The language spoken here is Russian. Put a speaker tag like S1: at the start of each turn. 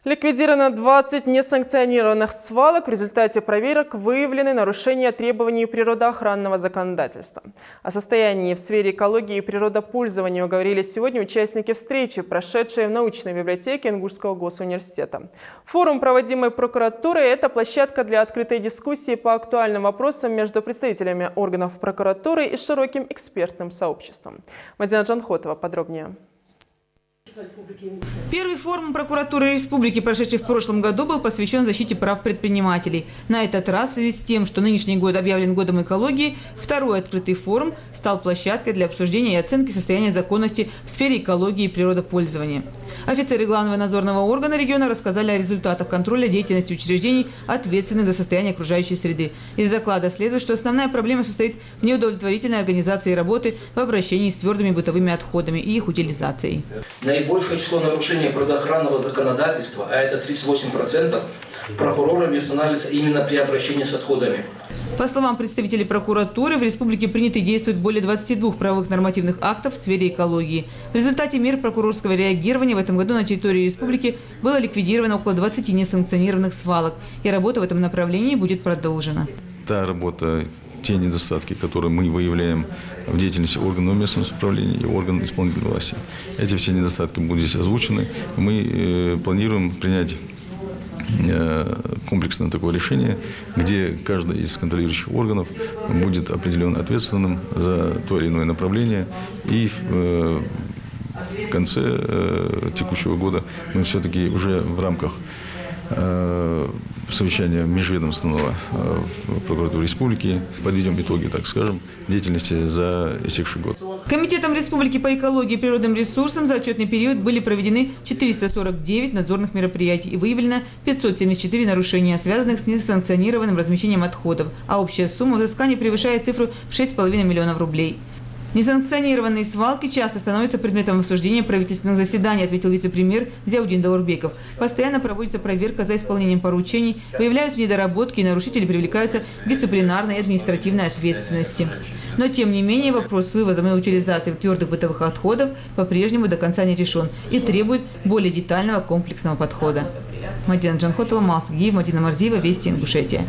S1: Ликвидировано 20 несанкционированных свалок. В результате проверок выявлены нарушения требований природоохранного законодательства. О состоянии в сфере экологии и природопользования говорили сегодня участники встречи, прошедшей в научной библиотеке Ингушского госуниверситета. Форум, проводимый прокуратурой, это площадка для открытой дискуссии по актуальным вопросам между представителями органов прокуратуры и широким экспертным сообществом. Мадина Джанхотова подробнее.
S2: Первый форум прокуратуры республики, прошедший в прошлом году, был посвящен защите прав предпринимателей. На этот раз, в связи с тем, что нынешний год объявлен годом экологии, второй открытый форум стал площадкой для обсуждения и оценки состояния законности в сфере экологии и природопользования. Офицеры главного надзорного органа региона рассказали о результатах контроля деятельности учреждений, ответственных за состояние окружающей среды. Из доклада следует, что основная проблема состоит в неудовлетворительной организации работы в обращении с твердыми бытовыми отходами и их утилизацией.
S3: Наибольшее число нарушений природоохранного законодательства, а это 38%, прокурорами устанавливается именно при обращении с отходами.
S2: По словам представителей прокуратуры, в республике приняты и действуют более 22 правовых нормативных актов в сфере экологии. В результате мер прокурорского реагирования в этом году на территории республики было ликвидировано около 20 несанкционированных свалок, и работа в этом направлении будет продолжена.
S4: Та работа, те недостатки, которые мы выявляем в деятельности органов местного самоуправления и органов исполнительной власти, эти все недостатки будут здесь озвучены. Мы планируем принять комплексное такое решение, где каждый из контролирующих органов будет определенно ответственным за то или иное направление. И в конце текущего года мы все-таки уже в рамках совещания межведомственного в прокуратуре республики подведем итоги, так скажем, деятельности за истекший год.
S2: Комитетом республики по экологии и природным ресурсам за отчетный период были проведены 449 надзорных мероприятий и выявлено 574 нарушения, связанных с несанкционированным размещением отходов, а общая сумма взыскания превышает цифру в 6,5 миллионов рублей. Несанкционированные свалки часто становятся предметом обсуждения правительственных заседаний, ответил вице-премьер Зиаудин Даурбеков. Постоянно проводится проверка за исполнением поручений, выявляются недоработки и нарушители привлекаются к дисциплинарной и административной ответственности. Но тем не менее вопрос с вывозом и утилизацией твердых бытовых отходов по-прежнему до конца не решен и требует более детального комплексного подхода. Мадина Джанхотова, Мадина Марзиева, Вести, Ингушетия.